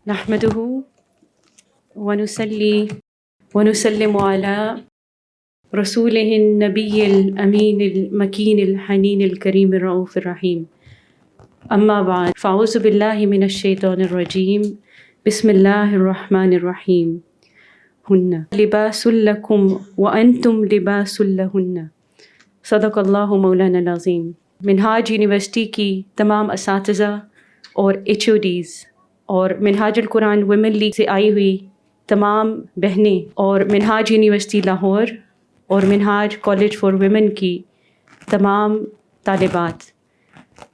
نحمده ونصلي ونسلم على رسوله النبي الأمين المكين الحنين الكريم الرؤوف الرحيم. أما بعد فأعوذ بالله من الشيطان الرجيم. بسم الله الرحمن الرحيم. هن لباس لكم وأنتم لباس لهن. صدق اللہ مولانا العظیم. منہاج یونیورسٹی کی تمام اساتذہ اور HODs اور منہاج القرآن ویمن لیگ سے آئی ہوئی تمام بہنیں اور منہاج یونیورسٹی لاہور اور منہاج کالج فار ویمن کی تمام طالبات،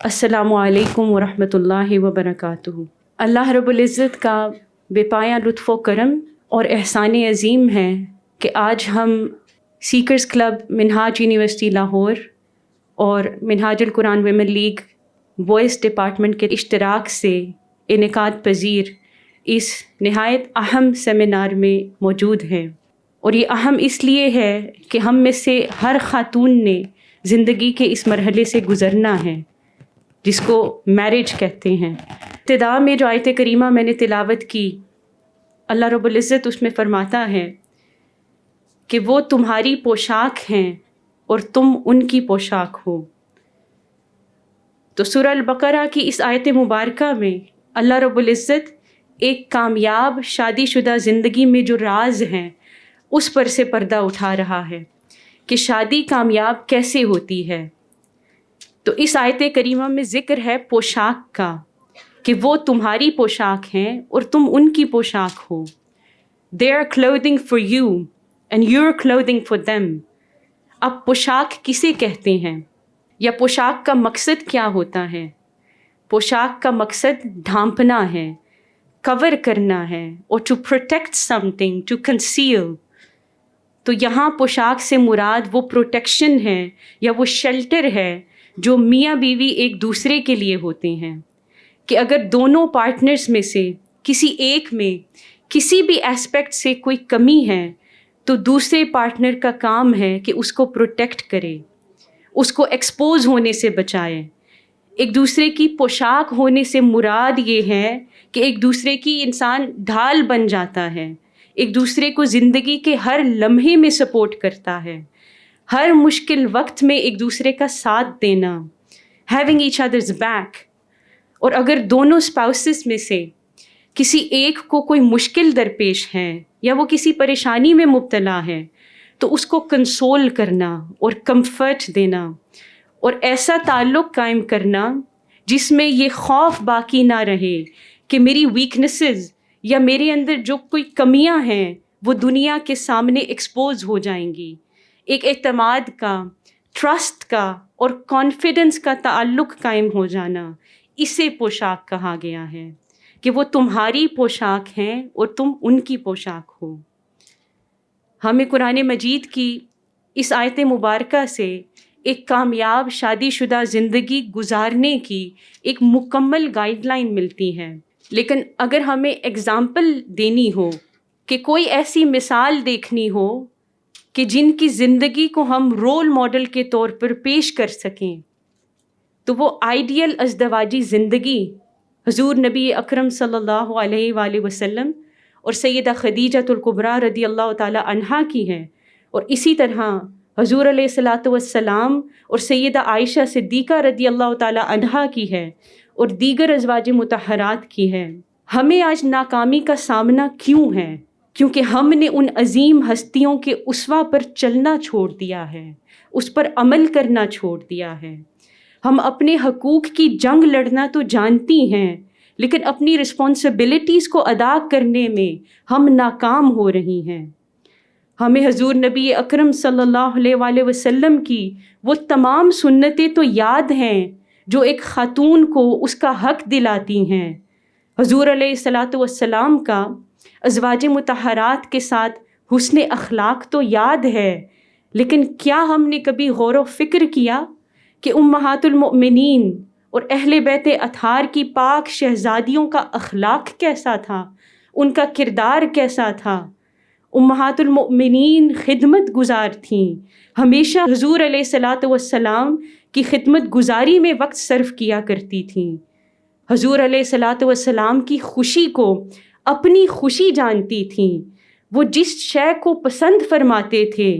السلام علیکم ورحمۃ اللہ وبرکاتہ. اللہ رب العزت کا بے پایا لطف و کرم اور احسان عظیم ہے کہ آج ہم سیکرز کلب منہاج یونیورسٹی لاہور اور منہاج القرآن ویمن لیگ بوائز ڈپارٹمنٹ کے اشتراک سے انعقاد پذیر اس نہایت اہم سیمینار میں موجود ہیں. اور یہ اہم اس لیے ہے کہ ہم میں سے ہر خاتون نے زندگی کے اس مرحلے سے گزرنا ہے جس کو میرج کہتے ہیں. ابتدا میں جو آیت کریمہ میں نے تلاوت کی، اللہ رب العزت اس میں فرماتا ہے کہ وہ تمہاری پوشاک ہیں اور تم ان کی پوشاک ہو. تو سورہ البقرہ کی اس آیت مبارکہ میں اللہ رب العزت ایک کامیاب شادی شدہ زندگی میں جو راز ہیں اس پر سے پردہ اٹھا رہا ہے کہ شادی کامیاب کیسے ہوتی ہے. تو اس آیت کریمہ میں ذکر ہے پوشاک کا کہ وہ تمہاری پوشاک ہیں اور تم ان کی پوشاک ہو. They are clothing for you and you're clothing for them. اب پوشاک کسے کہتے ہیں یا پوشاک کا مقصد کیا ہوتا ہے؟ پوشاک کا مقصد ڈھانپنا ہے، کور کرنا ہے، اور to protect something, to conceal. تو یہاں پوشاک سے مراد وہ پروٹیکشن ہے یا وہ شیلٹر ہے جو میاں بیوی ایک دوسرے کے لیے ہوتے ہیں کہ اگر دونوں پارٹنرز میں سے کسی ایک میں کسی بھی ایسپیکٹ سے کوئی کمی ہے تو دوسرے پارٹنر کا کام ہے کہ اس کو پروٹیکٹ کرے، اس کو ایکسپوز ہونے سے بچائے. ایک دوسرے کی پوشاک ہونے سے مراد یہ ہے کہ ایک دوسرے کی انسان ڈھال بن جاتا ہے، ایک دوسرے کو زندگی کے ہر لمحے میں سپورٹ کرتا ہے، ہر مشکل وقت میں ایک دوسرے کا ساتھ دینا، ہیونگ ایچ ادرز بیک. اور اگر دونوں اسپاؤسز میں سے کسی ایک کو کوئی مشکل درپیش ہے یا وہ کسی پریشانی میں مبتلا ہے تو اس کو کنسول کرنا اور کمفرٹ دینا اور ایسا تعلق قائم کرنا جس میں یہ خوف باقی نہ رہے کہ میری ویکنسز یا میرے اندر جو کوئی کمیاں ہیں وہ دنیا کے سامنے ایکسپوز ہو جائیں گی. ایک اعتماد کا، ٹرسٹ کا اور کانفیڈنس کا تعلق قائم ہو جانا، اسے پوشاک کہا گیا ہے کہ وہ تمہاری پوشاک ہیں اور تم ان کی پوشاک ہو. ہمیں قرآن مجید کی اس آیت مبارکہ سے ایک کامیاب شادی شدہ زندگی گزارنے کی ایک مکمل گائیڈ لائن ملتی ہے. لیکن اگر ہمیں اگزامپل دینی ہو کہ کوئی ایسی مثال دیکھنی ہو کہ جن کی زندگی کو ہم رول ماڈل کے طور پر پیش کر سکیں تو وہ آئیڈیل ازدواجی زندگی حضور نبی اکرم صلی اللہ علیہ وآلہ وسلم اور سیدہ خدیجۃ الکبریٰ رضی اللہ تعالی عنہا کی ہے، اور اسی طرح حضور علیہ الصلاۃ والسلام اور سیدہ عائشہ صدیقہ رضی اللہ تعالی عنہا کی ہے اور دیگر ازواج مطہرات کی ہے. ہمیں آج ناکامی کا سامنا کیوں ہے؟ کیونکہ ہم نے ان عظیم ہستیوں کے اسوہ پر چلنا چھوڑ دیا ہے، اس پر عمل کرنا چھوڑ دیا ہے. ہم اپنے حقوق کی جنگ لڑنا تو جانتی ہیں لیکن اپنی رسپانسبلٹیز کو ادا کرنے میں ہم ناکام ہو رہی ہیں. ہمیں حضور نبی اکرم صلی اللہ علیہ وآلہ وسلم کی وہ تمام سنتیں تو یاد ہیں جو ایک خاتون کو اس کا حق دلاتی ہیں. حضور علیہ الصلاۃ والسلام کا ازواج مطہرات کے ساتھ حسن اخلاق تو یاد ہے، لیکن کیا ہم نے کبھی غور و فکر کیا کہ امہات المؤمنین اور اہل بیت اطہار کی پاک شہزادیوں کا اخلاق کیسا تھا، ان کا کردار کیسا تھا؟ امہات المؤمنین خدمت گزار تھیں، ہمیشہ حضور علیہ الصلاۃ والسلام کی خدمت گزاری میں وقت صرف کیا کرتی تھیں. حضور علیہ الصلاۃ والسلام کی خوشی کو اپنی خوشی جانتی تھیں. وہ جس شے کو پسند فرماتے تھے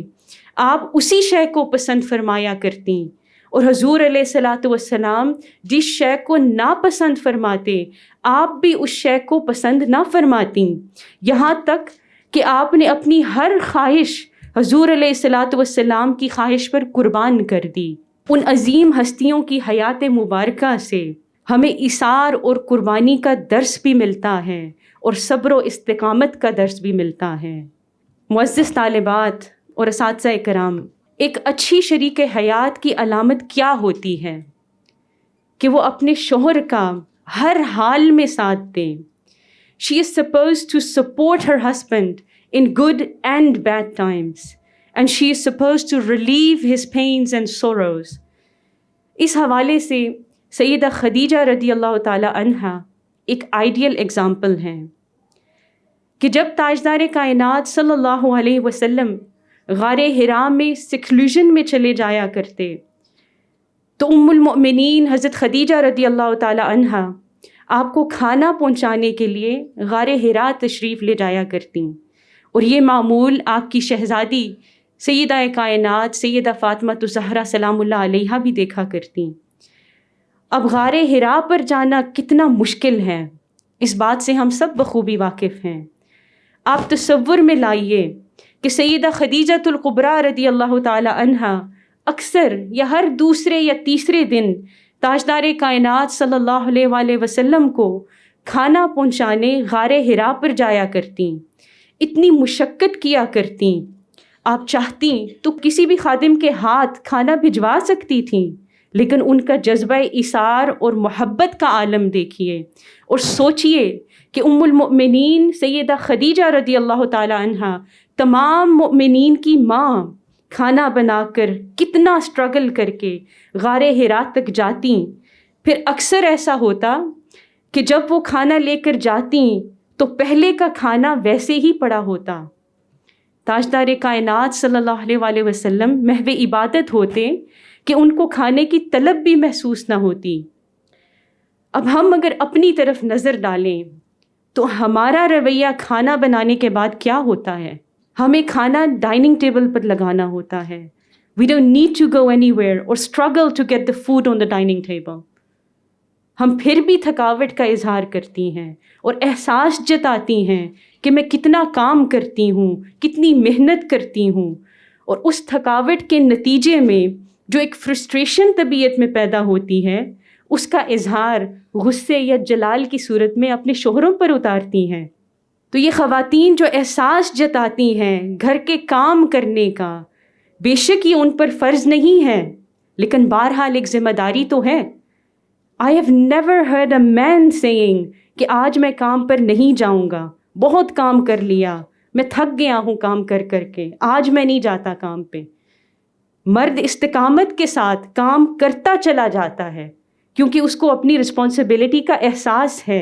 آپ اسی شے کو پسند فرمایا کرتیں، اور حضور علیہ الصلاۃ والسلام جس شے کو ناپسند فرماتے آپ بھی اس شے کو پسند نہ فرماتیں، یہاں تک کہ آپ نے اپنی ہر خواہش حضور علیہ الصلاۃ والسلام کی خواہش پر قربان کر دی. ان عظیم ہستیوں کی حیات مبارکہ سے ہمیں ایثار اور قربانی کا درس بھی ملتا ہے اور صبر و استقامت کا درس بھی ملتا ہے. معزز طالبات اور اساتذہ کرام، ایک اچھی شریک حیات کی علامت کیا ہوتی ہے؟ کہ وہ اپنے شوہر کا ہر حال میں ساتھ دیں. She is supposed to support her husband in good and bad times, and she is supposed to relieve his pains and sorrows. اس حوالے سے سیدہ خدیجہ رضی اللہ تعالی عنہا ایک آئیڈیل ایگزامپل ہیں کہ جب تاجدار کائنات صلی اللہ علیہ وسلم غار حرا میں سیکلوژن میں چلے جایا کرتے تو ام المؤمنین حضرت خدیجہ رضی اللہ تعالی عنہا آپ کو کھانا پہنچانے کے لیے غار حرا تشریف لے جایا کرتیں، اور یہ معمول آپ کی شہزادی سیدہ کائنات سیدہ فاطمہ الزہرا سلام اللہ علیہا بھی دیکھا کرتیں. اب غار حرا پر جانا کتنا مشکل ہے اس بات سے ہم سب بخوبی واقف ہیں. آپ تصور میں لائیے کہ سیدہ خدیجۃ الکبریٰ رضی اللہ تعالی عنہا اکثر یا ہر دوسرے یا تیسرے دن تاجدار کائنات صلی اللہ علیہ وآلہ وسلم کو کھانا پہنچانے غار حرا پر جایا کرتیں، اتنی مشقت کیا کرتیں. آپ چاہتیں تو کسی بھی خادم کے ہاتھ کھانا بھجوا سکتی تھیں، لیکن ان کا جذبہ ایثار اور محبت کا عالم دیکھیے اور سوچئے کہ ام المؤمنین سیدہ خدیجہ رضی اللہ تعالی عنہا تمام مؤمنین کی ماں کھانا بنا کر کتنا اسٹرگل کر کے غار حرا تک جاتیں. پھر اکثر ایسا ہوتا کہ جب وہ کھانا لے کر جاتیں تو پہلے کا کھانا ویسے ہی پڑا ہوتا. تاجدار کائنات صلی اللہ علیہ وآلہ وسلم محو عبادت ہوتے کہ ان کو کھانے کی طلب بھی محسوس نہ ہوتی. اب ہم اگر اپنی طرف نظر ڈالیں تو ہمارا رویہ کھانا بنانے کے بعد کیا ہوتا ہے؟ ہمیں کھانا ڈائننگ ٹیبل پر لگانا ہوتا ہے. We don't need to go anywhere or struggle to get the food on the dining table. ہم پھر بھی تھکاوٹ کا اظہار کرتی ہیں اور احساس جتاتی ہیں کہ میں کتنا کام کرتی ہوں، کتنی محنت کرتی ہوں، اور اس تھکاوٹ کے نتیجے میں جو ایک فرسٹریشن طبیعت میں پیدا ہوتی ہے اس کا اظہار غصے یا جلال کی صورت میں اپنے شوہروں پر اتارتی ہیں. تو یہ خواتین جو احساس جتاتی ہیں گھر کے کام کرنے کا، بے شک یہ ان پر فرض نہیں ہے لیکن بہرحال ایک ذمہ داری تو ہے. I have never heard a man saying کہ آج میں کام پر نہیں جاؤں گا، بہت کام کر لیا، میں تھک گیا ہوں کام کر کر کے، آج میں نہیں جاتا کام پہ. مرد استقامت کے ساتھ کام کرتا چلا جاتا ہے کیونکہ اس کو اپنی رسپانسبلٹی کا احساس ہے،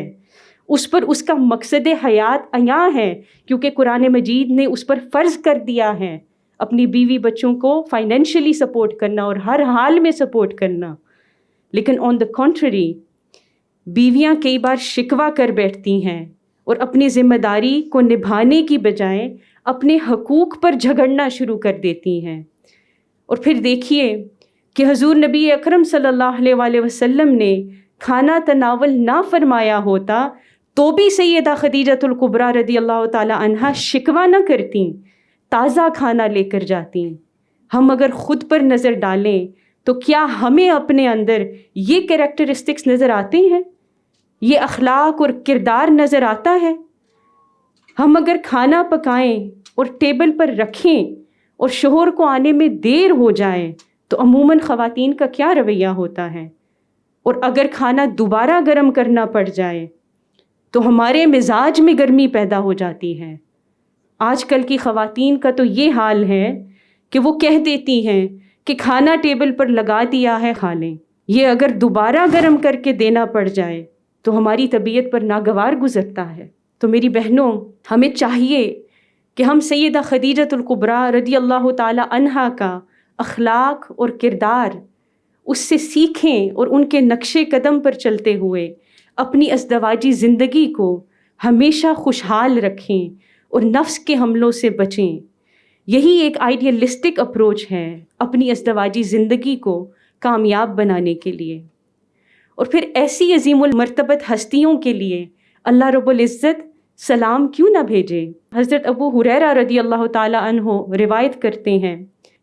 اس پر اس کا مقصد حیات عیاں ہے کیونکہ قرآن مجید نے اس پر فرض کر دیا ہے اپنی بیوی بچوں کو فائنینشلی سپورٹ کرنا اور ہر حال میں سپورٹ کرنا. لیکن آن دا کنٹری بیویاں کئی بار شکوہ کر بیٹھتی ہیں اور اپنی ذمہ داری کو نبھانے کی بجائے اپنے حقوق پر جھگڑنا شروع کر دیتی ہیں. اور پھر دیکھیے کہ حضور نبی اکرم صلی اللہ علیہ وآلہ وسلم نے کھانا تناول نہ فرمایا ہوتا تو بھی سیدہ خدیجۃ الکبریٰ رضی اللہ تعالی عنہا شکوہ نہ کرتیں، تازہ کھانا لے کر جاتیں. ہم اگر خود پر نظر ڈالیں تو کیا ہمیں اپنے اندر یہ کریکٹرسٹکس نظر آتے ہیں؟ یہ اخلاق اور کردار نظر آتا ہے؟ ہم اگر کھانا پکائیں اور ٹیبل پر رکھیں اور شوہر کو آنے میں دیر ہو جائے تو عموماً خواتین کا کیا رویہ ہوتا ہے؟ اور اگر کھانا دوبارہ گرم کرنا پڑ جائے تو ہمارے مزاج میں گرمی پیدا ہو جاتی ہے. آج کل کی خواتین کا تو یہ حال ہے کہ وہ کہہ دیتی ہیں کہ کھانا ٹیبل پر لگا دیا ہے کھا لیں، یہ اگر دوبارہ گرم کر کے دینا پڑ جائے تو ہماری طبیعت پر ناگوار گزرتا ہے. تو میری بہنوں، ہمیں چاہیے کہ ہم سیدہ خدیجۃ الکبریٰ رضی اللہ تعالی عنہا کا اخلاق اور کردار اس سے سیکھیں اور ان کے نقش قدم پر چلتے ہوئے اپنی ازدواجی زندگی کو ہمیشہ خوشحال رکھیں اور نفس کے حملوں سے بچیں۔ یہی ایک آئیڈیلسٹک اپروچ ہے اپنی ازدواجی زندگی کو کامیاب بنانے کے لیے۔ اور پھر ایسی عظیم المرتبت ہستیوں کے لیے اللہ رب العزت سلام کیوں نہ بھیجے؟ حضرت ابو ہریرہ رضی اللہ تعالیٰ عنہ روایت کرتے ہیں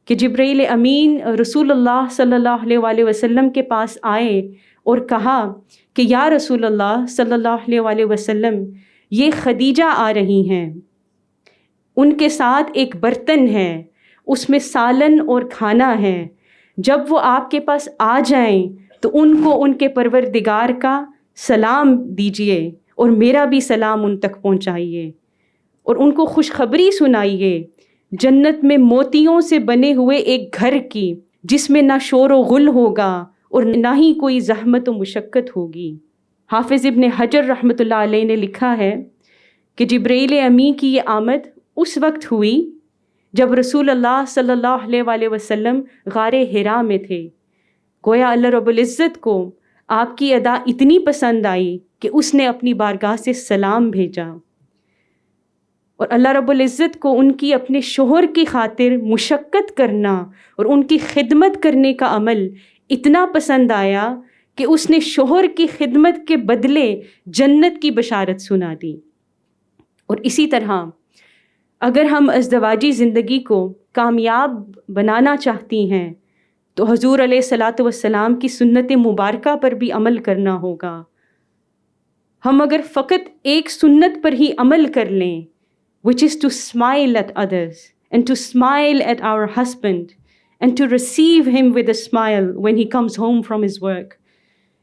کہ جبرائیل امین رسول اللہ صلی اللہ علیہ وآلہ وسلم کے پاس آئے اور کہا کہ یا رسول اللہ صلی اللہ علیہ وآلہ وسلم، یہ خدیجہ آ رہی ہیں، ان کے ساتھ ایک برتن ہے، اس میں سالن اور کھانا ہے، جب وہ آپ کے پاس آ جائیں تو ان کو ان کے پروردگار کا سلام دیجیے اور میرا بھی سلام ان تک پہنچائیے، اور ان کو خوشخبری سنائیے جنت میں موتیوں سے بنے ہوئے ایک گھر کی، جس میں نہ شور و غل ہوگا اور نہ ہی کوئی زحمت و مشقت ہوگی۔ حافظ ابن حجر رحمۃ اللہ علیہ نے لکھا ہے کہ جبرائیل امی کی یہ آمد اس وقت ہوئی جب رسول اللہ صلی اللہ علیہ وآلہ وسلم غار حرا میں تھے۔ گویا اللہ رب العزت کو آپ کی ادا اتنی پسند آئی کہ اس نے اپنی بارگاہ سے سلام بھیجا، اور اللہ رب العزت کو ان کی اپنے شوہر کی خاطر مشقت کرنا اور ان کی خدمت کرنے کا عمل اتنا پسند آیا کہ اس نے شوہر کی خدمت کے بدلے جنت کی بشارت سنا دی۔ اور اسی طرح اگر ہم ازدواجی زندگی کو کامیاب بنانا چاہتی ہیں تو حضور علیہ الصلاۃ والسلام کی سنت مبارکہ پر بھی عمل کرنا ہوگا۔ ہم اگر فقط ایک سنت پر ہی عمل کر لیں، which is to smile at others and to smile at our husband and to receive him with a smile when he comes home from his work،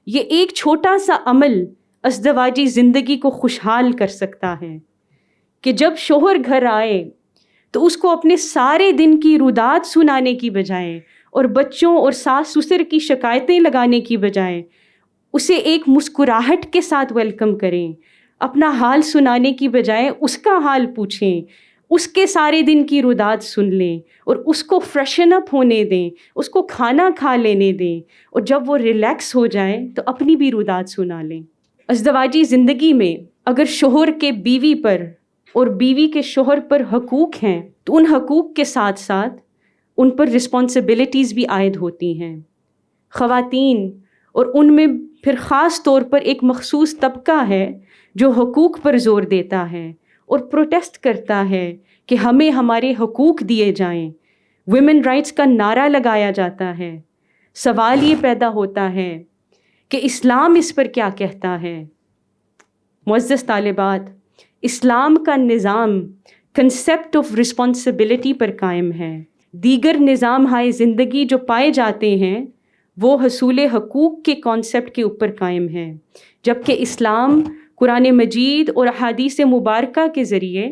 یہ ایک چھوٹا سا عمل ازدواجی زندگی کو خوشحال کر سکتا ہے کہ جب شوہر گھر آئے تو اس کو اپنے سارے دن کی رودات سنانے کی بجائے اور بچوں اور ساس سسر کی شکایتیں لگانے کی بجائے اسے ایک مسکراہٹ کے ساتھ ویلکم کریں، اپنا حال سنانے کی بجائے اس کا حال پوچھیں، اس کے سارے دن کی رودات سن لیں اور اس کو فریشن اپ ہونے دیں، اس کو کھانا کھا لینے دیں، اور جب وہ ریلیکس ہو جائے تو اپنی بھی رودات سنا لیں۔ ازدواجی زندگی میں اگر شوہر کے بیوی پر اور بیوی کے شوہر پر حقوق ہیں تو ان حقوق کے ساتھ ساتھ ان پر رسپانسبلٹیز بھی عائد ہوتی ہیں۔ خواتین اور ان میں پھر خاص طور پر ایک مخصوص طبقہ ہے جو حقوق پر زور دیتا ہے اور پروٹیسٹ کرتا ہے کہ ہمیں ہمارے حقوق دیے جائیں، ویمن رائٹس کا نعرہ لگایا جاتا ہے۔ سوال یہ پیدا ہوتا ہے کہ اسلام اس پر کیا کہتا ہے؟ معزز طالبات، اسلام کا نظام کنسیپٹ آف رسپانسبلٹی پر قائم ہے۔ دیگر نظام ہائے زندگی جو پائے جاتے ہیں وہ حصول حقوق کے کانسیپٹ کے اوپر قائم ہے، جبکہ اسلام قرآن مجید اور احادیث مبارکہ کے ذریعے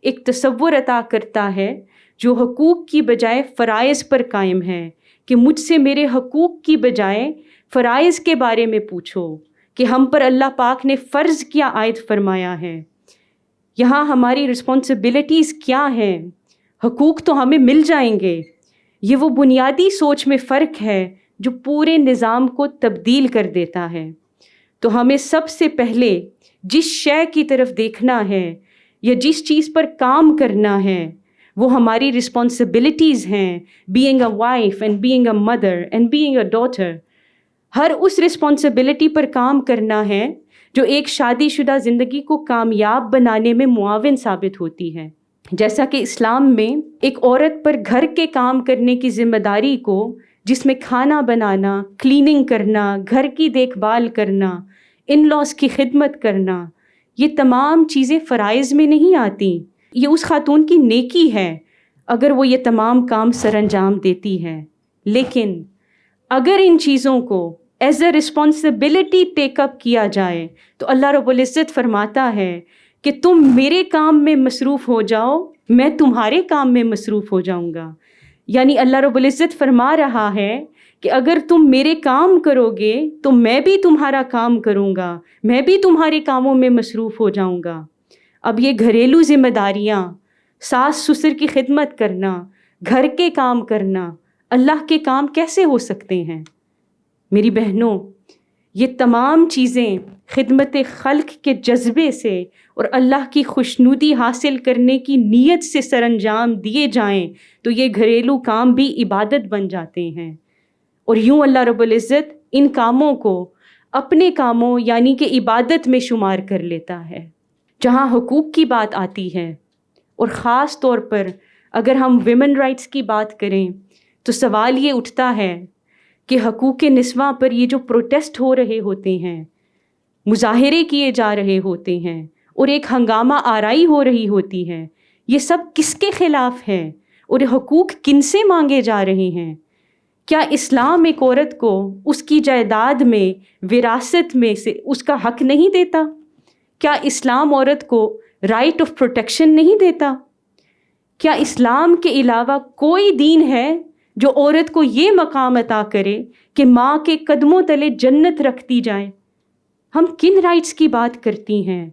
ایک تصور عطا کرتا ہے جو حقوق کی بجائے فرائض پر قائم ہے، کہ مجھ سے میرے حقوق کی بجائے فرائض کے بارے میں پوچھو کہ ہم پر اللہ پاک نے فرض کیا عائد فرمایا ہے، یہاں ہماری رسپانسبلٹیز کیا ہیں، حقوق تو ہمیں مل جائیں گے۔ یہ وہ بنیادی سوچ میں فرق ہے جو پورے نظام کو تبدیل کر دیتا ہے۔ تو ہمیں سب سے پہلے جس شے کی طرف دیکھنا ہے یا جس چیز پر کام کرنا ہے وہ ہماری رسپانسبلٹیز ہیں، being a wife and being a mother and being a daughter. ہر اس رسپانسبلٹی پر کام کرنا ہے جو ایک شادی شدہ زندگی کو کامیاب بنانے میں معاون ثابت ہوتی ہے۔ جیسا کہ اسلام میں ایک عورت پر گھر کے کام کرنے کی ذمہ داری کو، جس میں کھانا بنانا، کلیننگ کرنا، گھر کی دیکھ بھال کرنا، ان لاز کی خدمت کرنا، یہ تمام چیزیں فرائض میں نہیں آتی۔ یہ اس خاتون کی نیکی ہے اگر وہ یہ تمام کام سر انجام دیتی ہے، لیکن اگر ان چیزوں کو ایز اے رسپانسبلٹی ٹیک اپ کیا جائے تو اللہ رب العزت فرماتا ہے کہ تم میرے کام میں مصروف ہو جاؤ، میں تمہارے کام میں مصروف ہو جاؤں گا۔ یعنی اللہ رب العزت فرما رہا ہے کہ اگر تم میرے کام کرو گے تو میں بھی تمہارا کام کروں گا، میں بھی تمہارے کاموں میں مصروف ہو جاؤں گا۔ اب یہ گھریلو ذمہ داریاں، ساس سسر کی خدمت کرنا، گھر کے کام کرنا، اللہ کے کام کیسے ہو سکتے ہیں؟ میری بہنوں، یہ تمام چیزیں خدمت خلق کے جذبے سے اور اللہ کی خوشنودی حاصل کرنے کی نیت سے سر انجام دیے جائیں تو یہ گھریلو کام بھی عبادت بن جاتے ہیں، اور یوں اللہ رب العزت ان کاموں کو اپنے کاموں یعنی کہ عبادت میں شمار کر لیتا ہے۔ جہاں حقوق کی بات آتی ہے، اور خاص طور پر اگر ہم ویمن رائٹس کی بات کریں، تو سوال یہ اٹھتا ہے کہ حقوق نسواں پر یہ جو پروٹیسٹ ہو رہے ہوتے ہیں، مظاہرے کیے جا رہے ہوتے ہیں اور ایک ہنگامہ آرائی ہو رہی ہوتی ہے، یہ سب کس کے خلاف ہے اور حقوق کن سے مانگے جا رہے ہیں؟ کیا اسلام ایک عورت کو اس کی جائیداد میں، وراثت میں سے اس کا حق نہیں دیتا؟ کیا اسلام عورت کو رائٹ آف پروٹیکشن نہیں دیتا؟ کیا اسلام کے علاوہ کوئی دین ہے جو عورت کو یہ مقام عطا کرے کہ ماں کے قدموں تلے جنت رکھ دی جائے؟ ہم کن رائٹس کی بات کرتی ہیں؟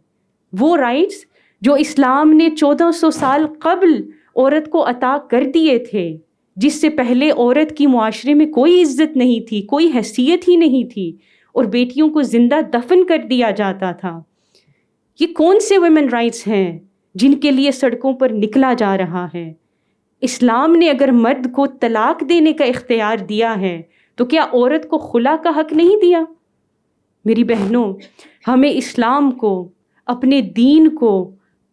وہ رائٹس جو اسلام نے 1400 سال قبل عورت کو عطا کر دیے تھے، جس سے پہلے عورت کی معاشرے میں کوئی عزت نہیں تھی، کوئی حیثیت ہی نہیں تھی، اور بیٹیوں کو زندہ دفن کر دیا جاتا تھا۔ یہ کون سے ویمن رائٹس ہیں جن کے لیے سڑکوں پر نکلا جا رہا ہے؟ اسلام نے اگر مرد کو طلاق دینے کا اختیار دیا ہے تو کیا عورت کو خلا کا حق نہیں دیا؟ میری بہنوں، ہمیں اسلام کو، اپنے دین کو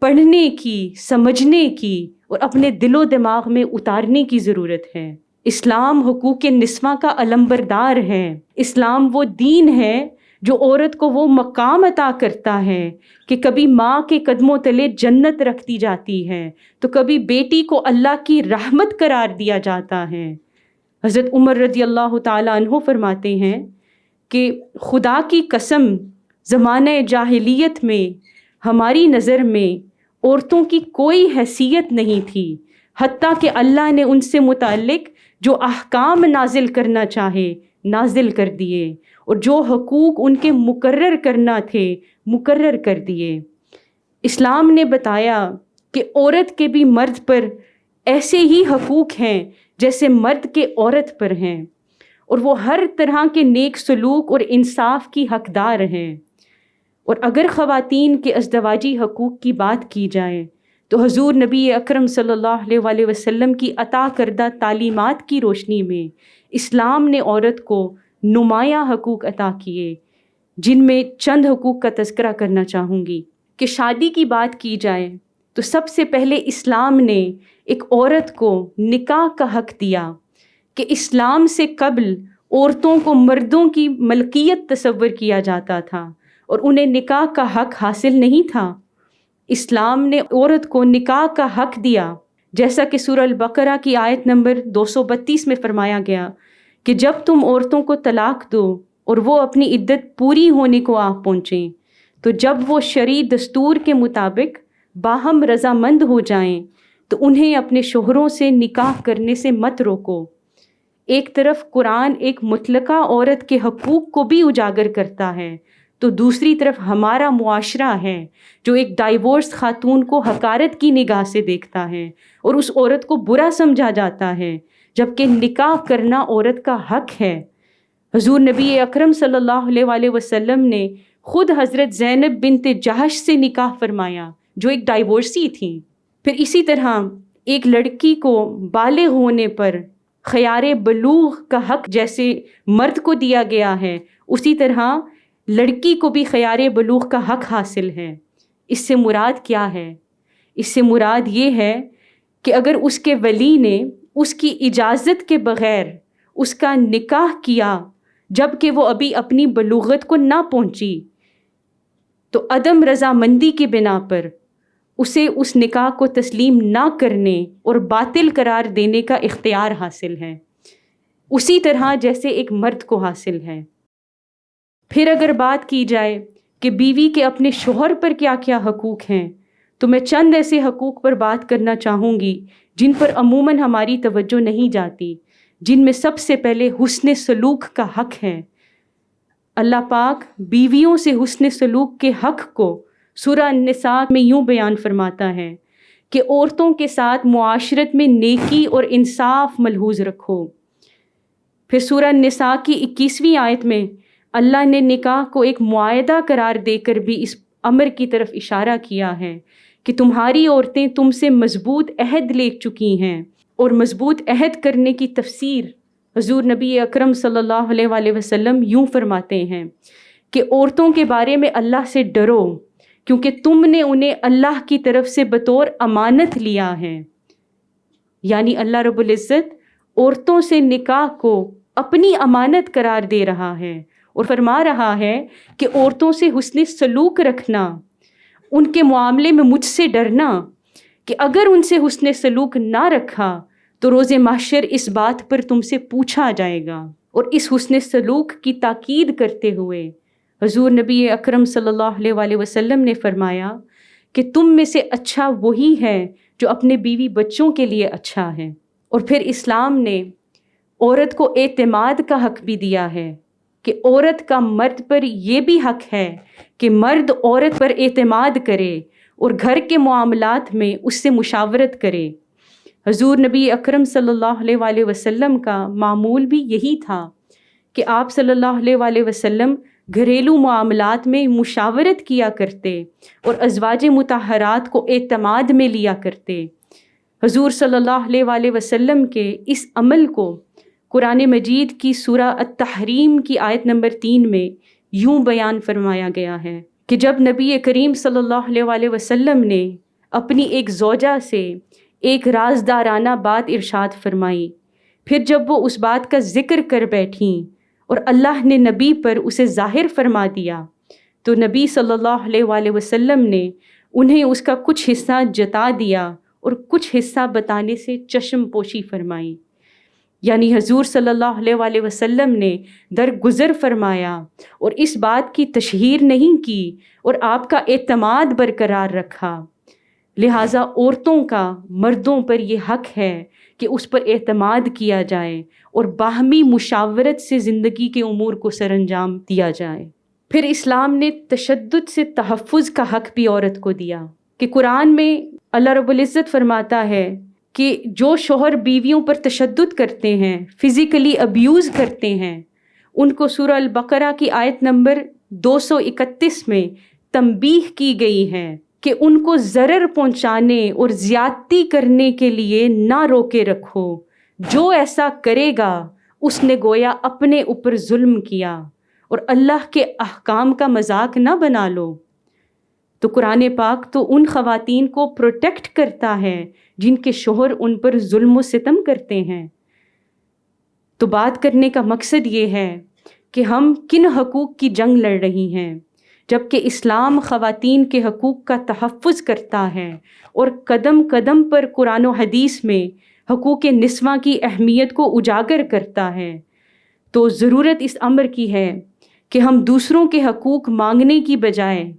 پڑھنے کی، سمجھنے کی اور اپنے دل و دماغ میں اتارنے کی ضرورت ہے۔ اسلام حقوق نسواں کا علمبردار ہے۔ اسلام وہ دین ہے جو عورت کو وہ مقام عطا کرتا ہے کہ کبھی ماں کے قدموں تلے جنت رکھ دی جاتی ہے تو کبھی بیٹی کو اللہ کی رحمت قرار دیا جاتا ہے۔ حضرت عمر رضی اللہ تعالیٰ عنہ فرماتے ہیں کہ خدا کی قسم، زمانہ جاہلیت میں ہماری نظر میں عورتوں کی کوئی حیثیت نہیں تھی، حتیٰ کہ اللہ نے ان سے متعلق جو احکام نازل کرنا چاہے نازل کر دیے، اور جو حقوق ان کے مقرر کرنا تھے مقرر کر دیے۔ اسلام نے بتایا کہ عورت کے بھی مرد پر ایسے ہی حقوق ہیں جیسے مرد کے عورت پر ہیں، اور وہ ہر طرح کے نیک سلوک اور انصاف کی حقدار ہیں۔ اور اگر خواتین کے ازدواجی حقوق کی بات کی جائے تو حضور نبی اکرم صلی اللہ علیہ وسلم کی عطا کردہ تعلیمات کی روشنی میں اسلام نے عورت کو نمایاں حقوق عطا کیے، جن میں چند حقوق کا تذکرہ کرنا چاہوں گی۔ کہ شادی کی بات کی جائے تو سب سے پہلے اسلام نے ایک عورت کو نکاح کا حق دیا، کہ اسلام سے قبل عورتوں کو مردوں کی ملکیت تصور کیا جاتا تھا اور انہیں نکاح کا حق حاصل نہیں تھا۔ اسلام نے عورت کو نکاح کا حق دیا، جیسا کہ سورہ البقرہ کی آیت نمبر 232 میں فرمایا گیا کہ جب تم عورتوں کو طلاق دو اور وہ اپنی عدت پوری ہونے کو آ پہنچیں تو جب وہ شرعی دستور کے مطابق باہم رضامند ہو جائیں تو انہیں اپنے شوہروں سے نکاح کرنے سے مت روکو۔ ایک طرف قرآن ایک مطلقہ عورت کے حقوق کو بھی اجاگر کرتا ہے، تو دوسری طرف ہمارا معاشرہ ہے جو ایک ڈائیورس خاتون کو حقارت کی نگاہ سے دیکھتا ہے اور اس عورت کو برا سمجھا جاتا ہے، جبکہ نکاح کرنا عورت کا حق ہے۔ حضور نبی اکرم صلی اللہ علیہ وسلم نے خود حضرت زینب بنت جہش سے نکاح فرمایا جو ایک ڈائیورسی تھیں۔ پھر اسی طرح ایک لڑکی کو بالغ ہونے پر خیار بلوغ کا حق جیسے مرد کو دیا گیا ہے، اسی طرح لڑکی کو بھی خیار بلوغ کا حق حاصل ہے۔ اس سے مراد کیا ہے؟ اس سے مراد یہ ہے کہ اگر اس کے ولی نے اس کی اجازت کے بغیر اس کا نکاح کیا جب کہ وہ ابھی اپنی بلوغت کو نہ پہنچی، تو عدم رضامندی کی بنا پر اسے اس نکاح کو تسلیم نہ کرنے اور باطل قرار دینے کا اختیار حاصل ہے، اسی طرح جیسے ایک مرد کو حاصل ہے۔ پھر اگر بات کی جائے کہ بیوی کے اپنے شوہر پر کیا کیا حقوق ہیں، تو میں چند ایسے حقوق پر بات کرنا چاہوں گی جن پر عموماً ہماری توجہ نہیں جاتی، جن میں سب سے پہلے حسن سلوک کا حق ہے۔ اللہ پاک بیویوں سے حسن سلوک کے حق کو سورہ النساء میں یوں بیان فرماتا ہے کہ عورتوں کے ساتھ معاشرت میں نیکی اور انصاف ملحوظ رکھو۔ پھر سورہ النساء کی 21ویں آیت میں اللہ نے نکاح کو ایک معاہدہ قرار دے کر بھی اس امر کی طرف اشارہ کیا ہے کہ تمہاری عورتیں تم سے مضبوط عہد لے چکی ہیں، اور مضبوط عہد کرنے کی تفسیر حضور نبی اکرم صلی اللہ علیہ وآلہ وسلم یوں فرماتے ہیں کہ عورتوں کے بارے میں اللہ سے ڈرو، کیونکہ تم نے انہیں اللہ کی طرف سے بطور امانت لیا ہے۔ یعنی اللہ رب العزت عورتوں سے نکاح کو اپنی امانت قرار دے رہا ہے اور فرما رہا ہے کہ عورتوں سے حسن سلوک رکھنا، ان کے معاملے میں مجھ سے ڈرنا، کہ اگر ان سے حسن سلوک نہ رکھا تو روز محشر اس بات پر تم سے پوچھا جائے گا۔ اور اس حسن سلوک کی تاکید کرتے ہوئے حضور نبی اکرم صلی اللہ علیہ وآلہ وسلم نے فرمایا کہ تم میں سے اچھا وہی ہے جو اپنے بیوی بچوں کے لیے اچھا ہے۔ اور پھر اسلام نے عورت کو اعتماد کا حق بھی دیا ہے کہ عورت کا مرد پر یہ بھی حق ہے کہ مرد عورت پر اعتماد کرے اور گھر کے معاملات میں اس سے مشاورت کرے۔ حضور نبی اکرم صلی اللہ علیہ وآلہ وسلم کا معمول بھی یہی تھا کہ آپ صلی اللہ علیہ وآلہ وسلم گھریلو معاملات میں مشاورت کیا کرتے اور ازواج مطہرات کو اعتماد میں لیا کرتے۔ حضور صلی اللہ علیہ وآلہ وسلم کے اس عمل کو قرآن مجید کی سورہ التحریم کی آیت نمبر 3 میں یوں بیان فرمایا گیا ہے کہ جب نبی کریم صلی اللہ علیہ وآلہ وسلم نے اپنی ایک زوجہ سے ایک رازدارانہ بات ارشاد فرمائی، پھر جب وہ اس بات کا ذکر کر بیٹھیں اور اللہ نے نبی پر اسے ظاہر فرما دیا تو نبی صلی اللہ علیہ وآلہ وسلم نے انہیں اس کا کچھ حصہ جتا دیا اور کچھ حصہ بتانے سے چشم پوشی فرمائی۔ یعنی حضور صلی اللہ علیہ وآلہ وسلم نے درگزر فرمایا اور اس بات کی تشہیر نہیں کی اور آپ کا اعتماد برقرار رکھا۔ لہٰذا عورتوں کا مردوں پر یہ حق ہے کہ اس پر اعتماد کیا جائے اور باہمی مشاورت سے زندگی کے امور کو سر انجام دیا جائے۔ پھر اسلام نے تشدد سے تحفظ کا حق بھی عورت کو دیا کہ قرآن میں اللہ رب العزت فرماتا ہے کہ جو شوہر بیویوں پر تشدد کرتے ہیں، فزیکلی ابیوز کرتے ہیں، ان کو سورہ البقرہ کی آیت نمبر 231 میں تنبیہ کی گئی ہے کہ ان کو ضرر پہنچانے اور زیادتی کرنے کے لیے نہ روکے رکھو، جو ایسا کرے گا اس نے گویا اپنے اوپر ظلم کیا، اور اللہ کے احکام کا مذاق نہ بنا لو۔ تو قرآن پاک تو ان خواتین کو پروٹیکٹ کرتا ہے جن کے شوہر ان پر ظلم و ستم کرتے ہیں۔ تو بات کرنے کا مقصد یہ ہے کہ ہم کن حقوق کی جنگ لڑ رہی ہیں، جبکہ اسلام خواتین کے حقوق کا تحفظ کرتا ہے اور قدم قدم پر قرآن و حدیث میں حقوق نسواں کی اہمیت کو اجاگر کرتا ہے۔ تو ضرورت اس امر کی ہے کہ ہم دوسروں کے حقوق مانگنے کی بجائے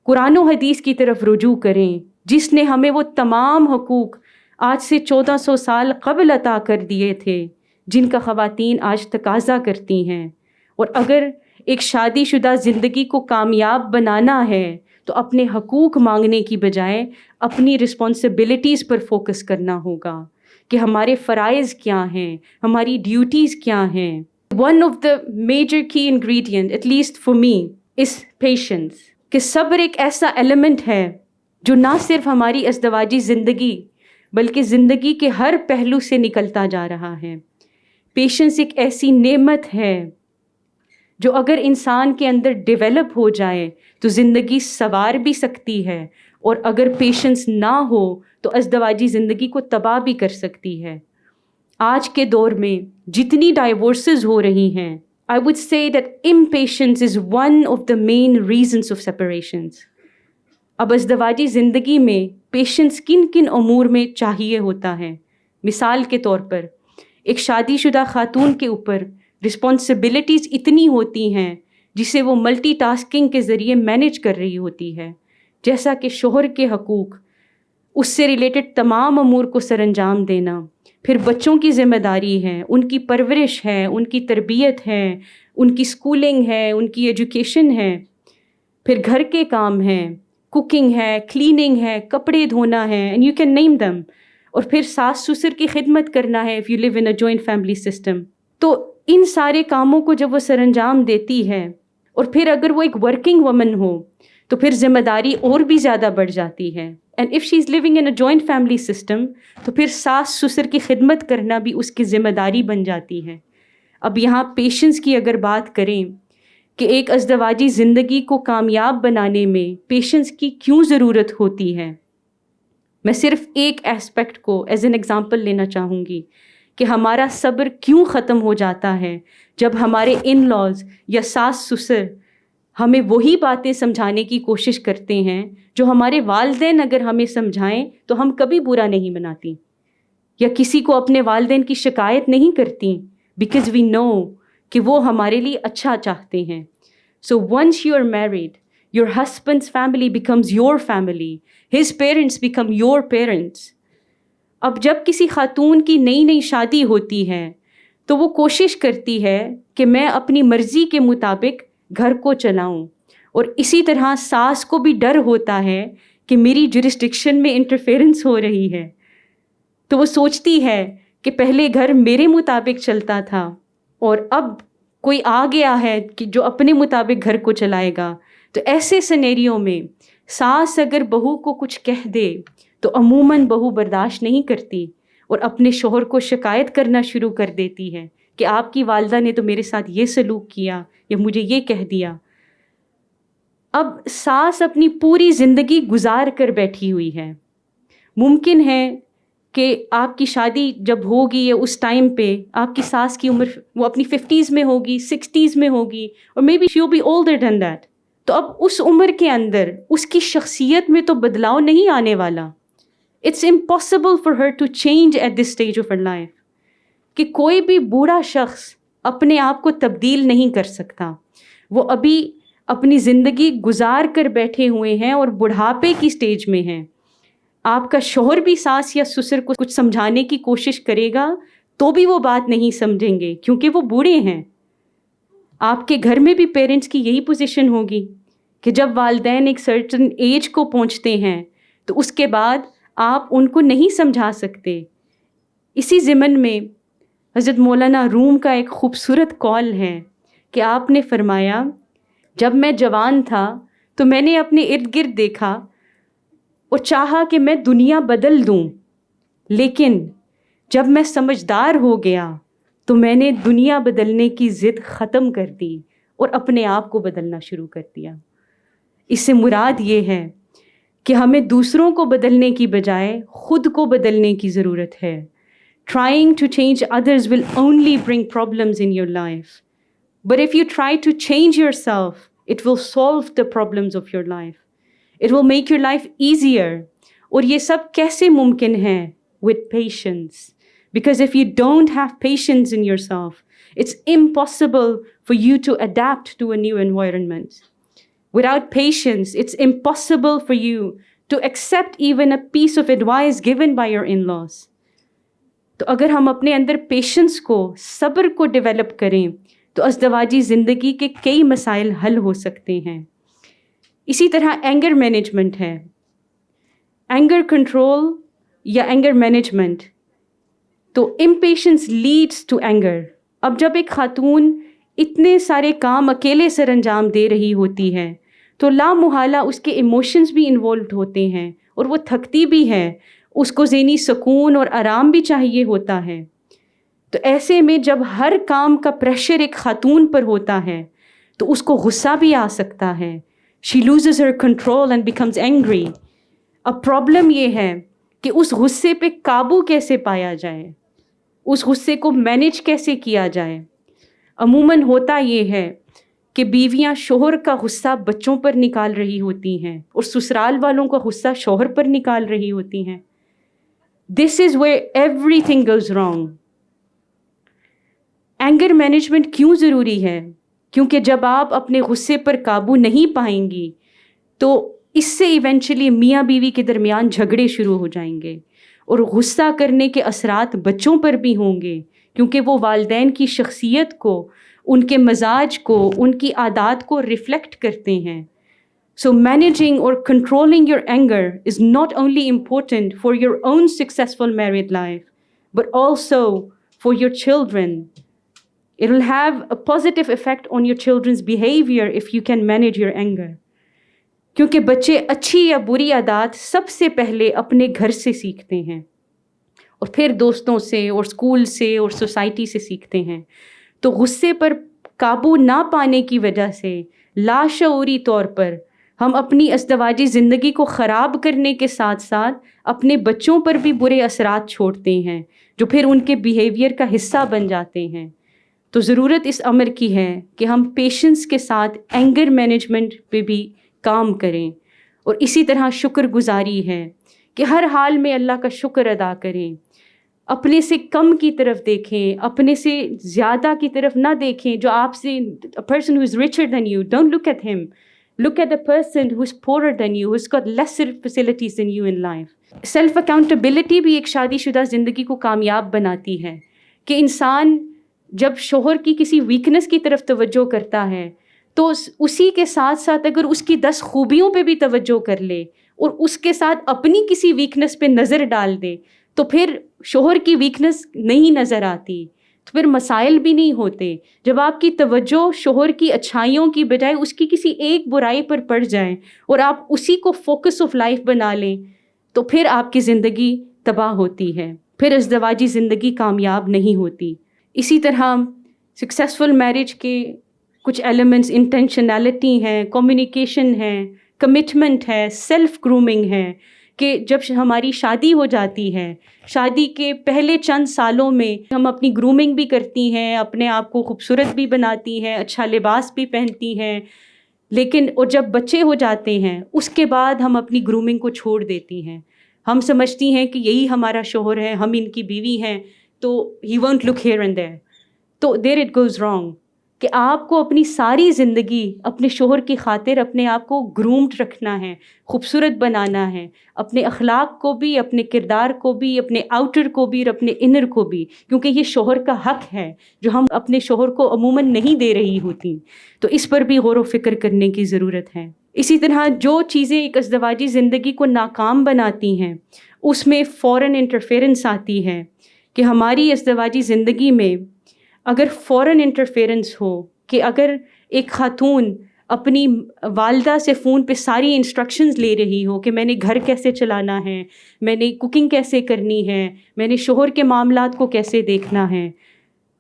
قرآن و حدیث کی طرف رجوع کریں، جس نے ہمیں وہ تمام حقوق آج سے 1400 سال قبل عطا کر دیے تھے جن کا خواتین آج تقاضا کرتی ہیں۔ اور اگر ایک شادی شدہ زندگی کو کامیاب بنانا ہے تو اپنے حقوق مانگنے کی بجائے اپنی رسپانسبلٹیز پر فوکس کرنا ہوگا کہ ہمارے فرائض کیا ہیں، ہماری ڈیوٹیز کیا ہیں۔ One of the major key ingredient, at least for me, is patience. کہ صبر ایک ایسا ایلیمنٹ ہے جو نہ صرف ہماری ازدواجی زندگی بلکہ زندگی کے ہر پہلو سے نکلتا جا رہا ہے۔ پیشنس ایک ایسی نعمت ہے جو اگر انسان کے اندر ڈیولپ ہو جائے تو زندگی سنوار بھی سکتی ہے، اور اگر پیشنس نہ ہو تو ازدواجی زندگی کو تباہ بھی کر سکتی ہے۔ آج کے دور میں جتنی ڈائیورسز ہو رہی ہیں، I would say that impatience is one of the main reasons of separations. اب ازدواجی زندگی میں پیشنس کن کن امور میں چاہیے ہوتا ہے؟ مثال کے طور پر ایک شادی شدہ خاتون کے اوپر رسپانسبلٹیز اتنی ہوتی ہیں جسے وہ ملٹی ٹاسکنگ کے ذریعے مینیج کر رہی ہوتی ہے، جیسا کہ شوہر کے حقوق، اس سے ریلیٹڈ تمام امور کو سر انجام دینا، پھر بچوں کی ذمہ داری ہے، ان کی پرورش ہے، ان کی تربیت ہے، ان کی اسکولنگ ہے، ان کی ایجوکیشن ہے، پھر گھر کے کام ہیں، کوکنگ ہے، کلیننگ ہے، کپڑے دھونا ہے، اینڈ یو کین نیم دم، اور پھر ساس سسر کی خدمت کرنا ہے if you live in a joint family system۔ تو ان سارے کاموں کو جب وہ سر انجام دیتی ہے، اور پھر اگر وہ ایک ورکنگ وومن ہو تو پھر ذمہ داری اور بھی زیادہ بڑھ جاتی ہے. And if she is living in a joint family system تو پھر ساس سسر کی خدمت کرنا بھی اس کی ذمہ داری بن جاتی ہے. اب یہاں پیشنس کی اگر بات کریں کہ ایک ازدواجی زندگی کو کامیاب بنانے میں پیشنس کی کیوں ضرورت ہوتی ہے، میں صرف ایک ایسپیکٹ کو ایز این ایگزامپل لینا چاہوں گی کہ ہمارا صبر کیوں ختم ہو جاتا ہے جب ہمارے ان لاز یا ساس سسر ہمیں وہی باتیں سمجھانے کی کوشش کرتے ہیں جو ہمارے والدین اگر ہمیں سمجھائیں تو ہم کبھی برا نہیں مناتی، یا کسی کو اپنے والدین کی شکایت نہیں کرتی بیکاز وی نو کہ وہ ہمارے لیے اچھا چاہتے ہیں. So once you are married your husband's family becomes your family, his parents become your parents. اب جب کسی خاتون کی نئی نئی شادی ہوتی ہے تو وہ کوشش کرتی ہے کہ میں اپنی مرضی کے مطابق گھر کو چلاؤں، اور اسی طرح ساس کو بھی ڈر ہوتا ہے کہ میری جورسڈکشن میں انٹرفیرنس ہو رہی ہے، تو وہ سوچتی ہے کہ پہلے گھر میرے مطابق چلتا تھا اور اب کوئی آ گیا ہے کہ جو اپنے مطابق گھر کو چلائے گا. تو ایسے سینیریو میں ساس اگر بہو کو کچھ کہہ دے تو عموماً بہو برداشت نہیں کرتی اور اپنے شوہر کو شکایت کرنا شروع کر دیتی ہے کہ آپ کی والدہ نے تو میرے ساتھ یہ سلوک کیا یا مجھے یہ کہہ دیا. اب ساس اپنی پوری زندگی گزار کر بیٹھی ہوئی ہے. ممکن ہے کہ آپ کی شادی جب ہوگی یا اس ٹائم پہ آپ کی ساس کی عمر وہ اپنی 50s میں ہوگی، 60s میں ہوگی، اور may be she will be older than that. تو اب اس عمر کے اندر اس کی شخصیت میں تو بدلاؤ نہیں آنے والا. It's impossible for her to change at this stage of her life, کہ کوئی بھی بوڑھا شخص اپنے آپ کو تبدیل نہیں کر سکتا. وہ ابھی اپنی زندگی گزار کر بیٹھے ہوئے ہیں اور بڑھاپے کی اسٹیج میں ہیں. آپ کا شوہر بھی ساس یا سسر کو کچھ سمجھانے کی کوشش کرے گا تو بھی وہ بات نہیں سمجھیں گے کیونکہ وہ بوڑھے ہیں. آپ کے گھر میں بھی پیرنٹس کی یہی پوزیشن ہوگی کہ جب والدین ایک سرٹن ایج کو پہنچتے ہیں تو اس کے بعد آپ ان کو نہیں سمجھا سکتے. اسی ضمن میں حضرت مولانا روم کا ایک خوبصورت قول ہے کہ آپ نے فرمایا، جب میں جوان تھا تو میں نے اپنے ارد گرد دیکھا اور چاہا کہ میں دنیا بدل دوں، لیکن جب میں سمجھدار ہو گیا تو میں نے دنیا بدلنے کی ضد ختم کر دی اور اپنے آپ کو بدلنا شروع کر دیا. اس سے مراد یہ ہے کہ ہمیں دوسروں کو بدلنے کی بجائے خود کو بدلنے کی ضرورت ہے. Trying to change others will only bring problems in your life. But if you try to change yourself, it will solve the problems of your life. It will make your life easier. اور یہ سب کیسے ممکن ہے؟ With patience. Because if you don't have patience in yourself, it's impossible for you to adapt to a new environment. Without patience, it's impossible for you to accept even a piece of advice given by your in-laws. تو اگر ہم اپنے اندر patience کو، صبر کو develop کریں تو ازدواجی زندگی کے کئی مسائل حل ہو سکتے ہیں. اسی طرح اینگر مینجمنٹ ہے. اینگر کنٹرول یا اینگر مینجمنٹ، تو امپیشنس لیڈس ٹو اینگر. اب جب ایک خاتون اتنے سارے کام اکیلے سر انجام دے رہی ہوتی ہے تو لامحالہ اس کے ایموشنز بھی انوالوڈ ہوتے ہیں اور وہ تھکتی بھی ہے، اس کو ذہنی سکون اور آرام بھی چاہیے ہوتا ہے. تو ایسے میں جب ہر کام کا پریشر ایک خاتون پر ہوتا ہے تو اس کو غصہ بھی آ سکتا ہے. She loses her control and becomes angry. اب پرابلم یہ ہے کہ اس غصے پہ قابو کیسے پایا جائے، اس غصے کو مینیج کیسے کیا جائے. عموماً ہوتا یہ ہے کہ بیویاں شوہر کا غصہ بچوں پر نکال رہی ہوتی ہیں اور سسرال والوں کا غصہ شوہر پر نکال رہی ہوتی ہیں. This is where everything goes wrong. Anger management کیوں ضروری ہے؟ کیونکہ جب آپ اپنے غصے پر قابو نہیں پائیں گی تو اس سے ایونچولی میاں بیوی کے درمیان جھگڑے شروع ہو جائیں گے، اور غصہ کرنے کے اثرات بچوں پر بھی ہوں گے کیونکہ وہ والدین کی شخصیت کو، ان کے مزاج کو، ان کی عادات کو ریفلیکٹ کرتے ہیں. So managing or controlling your anger is not only important for your own successful married life, but also for your children. It will have a positive effect on your children's behavior if you can manage your anger. کیونکہ بچے اچھی یا بری عادات سب سے پہلے اپنے گھر سے سیکھتے ہیں اور پھر دوستوں سے اور اسکول سے اور سوسائٹی سے سیکھتے ہیں. تو غصے پر قابو نہ پانے کی وجہ سے لاشعوری طور پر ہم اپنی ازدواجی زندگی کو خراب کرنے کے ساتھ ساتھ اپنے بچوں پر بھی برے اثرات چھوڑتے ہیں جو پھر ان کے بیہیویئر کا حصہ بن جاتے ہیں. تو ضرورت اس امر کی ہے کہ ہم پیشنس کے ساتھ اینگر مینجمنٹ پہ بھی کام کریں, اور اسی طرح شکر گزاری ہے کہ ہر حال میں اللہ کا شکر ادا کریں. اپنے سے کم کی طرف دیکھیں, اپنے سے زیادہ کی طرف نہ دیکھیں. جو آپ سے a person who is richer than you, don't look at him. Look at the person who is poorer than you, who's got lesser facilities than you in life. Self accountability بھی ایک شادی شدہ زندگی کو کامیاب بناتی ہے کہ انسان جب شوہر کی کسی ویکنس کی طرف توجہ کرتا ہے تو اسی کے ساتھ ساتھ اگر اس کی 10 خوبیوں پہ بھی توجہ کر لے اور اس کے ساتھ اپنی کسی ویکنس پہ نظر ڈال دے تو پھر شوہر کی ویکنس نہیں نظر آتی, تو پھر مسائل بھی نہیں ہوتے. جب آپ کی توجہ شوہر کی اچھائیوں کی بجائے اس کی کسی ایک برائی پر پڑ جائے اور آپ اسی کو فوکس آف لائف بنا لیں تو پھر آپ کی زندگی تباہ ہوتی ہے, پھر ازدواجی زندگی کامیاب نہیں ہوتی. اسی طرح سکسیزفل میرج کے کچھ ایلیمنٹس انٹینشنالٹی ہیں, کمیونیکیشن ہے, کمٹمنٹ ہے, سیلف گرومنگ ہے. کہ جب ہماری شادی ہو جاتی ہے, شادی کے پہلے چند سالوں میں ہم اپنی گرومنگ بھی کرتی ہیں, اپنے آپ کو خوبصورت بھی بناتی ہیں, اچھا لباس بھی پہنتی ہیں, لیکن اور جب بچے ہو جاتے ہیں اس کے بعد ہم اپنی گرومنگ کو چھوڑ دیتی ہیں. ہم سمجھتی ہیں کہ یہی ہمارا شوہر ہے, ہم ان کی بیوی ہیں, تو he won't look here and there. تو دیر اٹ گوز رانگ کہ آپ کو اپنی ساری زندگی اپنے شوہر کی خاطر اپنے آپ کو گرومڈ رکھنا ہے, خوبصورت بنانا ہے, اپنے اخلاق کو بھی, اپنے کردار کو بھی, اپنے آؤٹر کو بھی اور اپنے انر کو بھی, کیونکہ یہ شوہر کا حق ہے جو ہم اپنے شوہر کو عموماً نہیں دے رہی ہوتی. تو اس پر بھی غور و فکر کرنے کی ضرورت ہے. اسی طرح جو چیزیں ایک ازدواجی زندگی کو ناکام بناتی ہیں اس میں فوراً انٹرفیرنس آتی ہے کہ ہماری ازدواجی زندگی میں اگر فوراً انٹرفیرنس ہو کہ اگر ایک خاتون اپنی والدہ سے فون پہ ساری انسٹرکشنز لے رہی ہو کہ میں نے گھر کیسے چلانا ہے, میں نے کوکنگ کیسے کرنی ہے, میں نے شوہر کے معاملات کو کیسے دیکھنا ہے,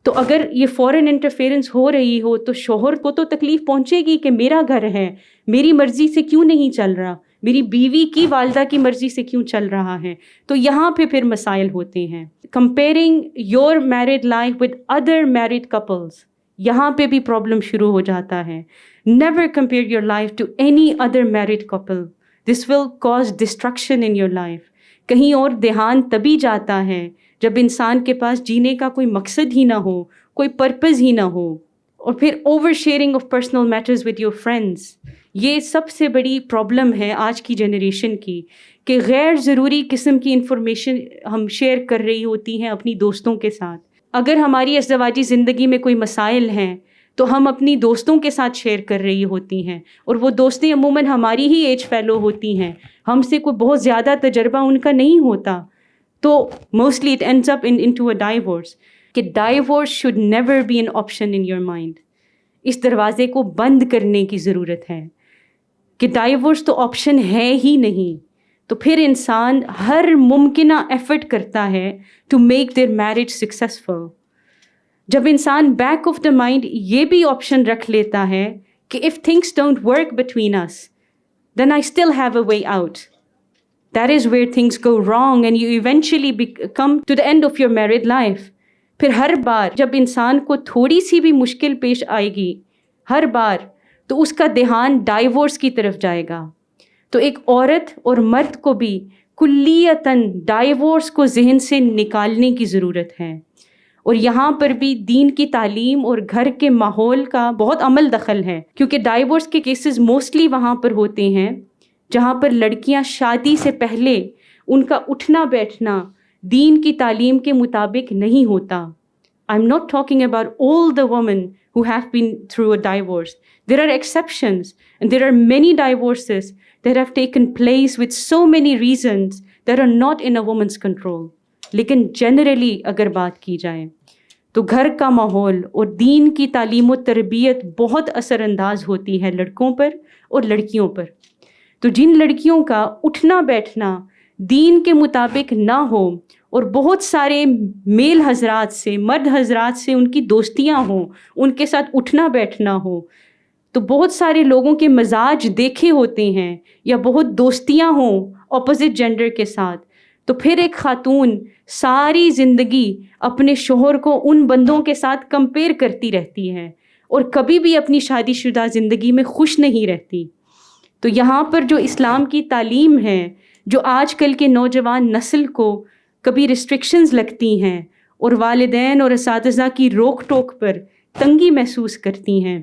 تو اگر یہ فوراً انٹرفیرنس ہو رہی ہو تو شوہر کو تو تکلیف پہنچے گی کہ میرا گھر ہے, میری مرضی سے کیوں نہیں چل رہا, میری بیوی کی والدہ کی مرضی سے کیوں چل رہا ہے. تو یہاں پہ پھر مسائل ہوتے ہیں. Comparing your married life with other married couples, یہاں پہ بھی پرابلم شروع ہو جاتا ہے. Never compare your life to any other married couple, this will cause destruction in your life. کہیں اور دھیان تبھی جاتا ہے جب انسان کے پاس جینے کا کوئی مقصد ہی نہ ہو, کوئی پرپز ہی نہ ہو. اور پھر over sharing of personal matters with your friends, یہ سب سے بڑی پرابلم ہے آج کی جنریشن کی کہ غیر ضروری قسم کی انفارمیشن ہم شیئر کر رہی ہوتی ہیں اپنی دوستوں کے ساتھ. اگر ہماری ازدواجی زندگی میں کوئی مسائل ہیں تو ہم اپنی دوستوں کے ساتھ شیئر کر رہی ہوتی ہیں, اور وہ دوستیں عموماً ہماری ہی ایج فیلو ہوتی ہیں, ہم سے کوئی بہت زیادہ تجربہ ان کا نہیں ہوتا. تو mostly it ends up into a divorce. کہ divorce should never be an option in your mind. اس دروازے کو بند کرنے کی ضرورت ہے کہ ڈائیورس تو آپشن ہے ہی نہیں. تو پھر انسان ہر ممکنہ ایفرٹ کرتا ہے to make their marriage successful. جب انسان بیک آف دا مائنڈ یہ بھی آپشن رکھ لیتا ہے کہ if things don't work between us then I still have a way out, that is where things go wrong and you eventually come to the end of your married life. پھر ہر بار جب انسان کو تھوڑی سی بھی مشکل پیش آئے گی, ہر بار, تو اس کا دھیان ڈائیورس کی طرف جائے گا. تو ایک عورت اور مرد کو بھی کلیتاً ڈائیورس کو ذہن سے نکالنے کی ضرورت ہے. اور یہاں پر بھی دین کی تعلیم اور گھر کے ماحول کا بہت عمل دخل ہے, کیونکہ ڈائیورس کے کیسز موسٹلی وہاں پر ہوتے ہیں جہاں پر لڑکیاں شادی سے پہلے ان کا اٹھنا بیٹھنا دین کی تعلیم کے مطابق نہیں ہوتا. I'm not talking about all the women who have been through a divorce. There are exceptions, and there are many divorces that have taken place with so many reasons that are not in a woman's control. لیکن generally اگر بات کی جائے تو گھر کا ماحول اور دین کی تعلیم و تربیت بہت اثر انداز ہوتی ہے لڑکوں پر اور لڑکیوں پر. تو جن لڑکیوں کا اٹھنا بیٹھنا دین کے مطابق نہ ہو اور بہت سارے میل حضرات سے، مرد حضرات سے ان کی دوستیاں ہوں، ان کے ساتھ اٹھنا بیٹھنا ہو، تو بہت سارے لوگوں کے مزاج دیکھے ہوتے ہیں یا بہت دوستیاں ہوں اپوزٹ جینڈر کے ساتھ، تو پھر ایک خاتون ساری زندگی اپنے شوہر کو ان بندوں کے ساتھ کمپیئر کرتی رہتی ہے اور کبھی بھی اپنی شادی شدہ زندگی میں خوش نہیں رہتی. تو یہاں پر جو اسلام کی تعلیم ہے، جو آج کل کے نوجوان نسل کو کبھی ریسٹرکشنز لگتی ہیں اور والدین اور اساتذہ کی روک ٹوک پر تنگی محسوس کرتی ہیں،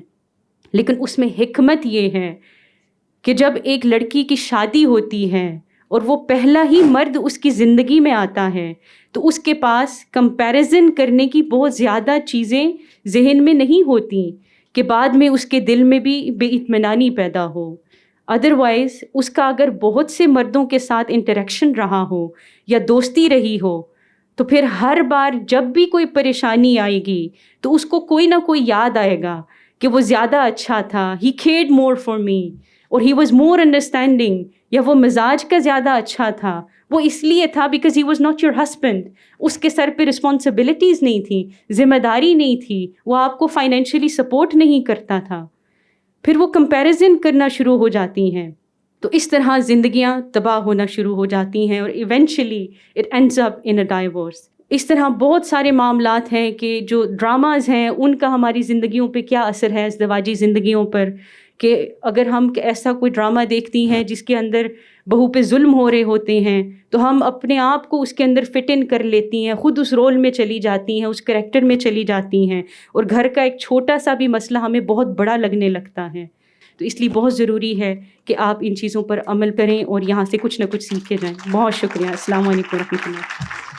لیکن اس میں حکمت یہ ہے کہ جب ایک لڑکی کی شادی ہوتی ہے اور وہ پہلا ہی مرد اس کی زندگی میں آتا ہے تو اس کے پاس کمپیریزن کرنے کی بہت زیادہ چیزیں ذہن میں نہیں ہوتی کہ بعد میں اس کے دل میں بھی بے اطمینانی پیدا ہو. ادروائز اس کا اگر بہت سے مردوں کے ساتھ انٹریکشن رہا ہو یا دوستی رہی ہو تو پھر ہر بار جب بھی کوئی پریشانی آئے گی تو اس کو کوئی نہ کوئی یاد آئے گا کہ وہ زیادہ اچھا تھا، ہی کیئرڈ مور فار می، اور ہی واز مور انڈرسٹینڈنگ، یا وہ مزاج کا زیادہ اچھا تھا، وہ اس لیے تھا because he was not your husband. اس کے سر پہ رسپانسبلٹیز نہیں تھیں، ذمہ داری نہیں تھی، وہ آپ کو فائنینشلی سپورٹ نہیں کرتا تھا. پھر وہ کمپیریزن کرنا شروع ہو جاتی ہیں، تو اس طرح زندگیاں تباہ ہونا شروع ہو جاتی ہیں اور eventually it ends up in a divorce. اس طرح بہت سارے معاملات ہیں کہ جو ڈراماز ہیں ان کا ہماری زندگیوں پہ کیا اثر ہے، ازدواجی زندگیوں پر، کہ اگر ہم ایسا کوئی ڈرامہ دیکھتی ہیں جس کے اندر بہو پہ ظلم ہو رہے ہوتے ہیں تو ہم اپنے آپ کو اس کے اندر فٹ ان کر لیتی ہیں، خود اس رول میں چلی جاتی ہیں، اس کریکٹر میں چلی جاتی ہیں، اور گھر کا ایک چھوٹا سا بھی مسئلہ ہمیں بہت بڑا لگنے لگتا ہے. تو اس لیے بہت ضروری ہے کہ آپ ان چیزوں پر عمل کریں اور یہاں سے کچھ نہ کچھ سیکھے جائیں. بہت شکریہ. السلام علیکم ورحمۃ اللہ.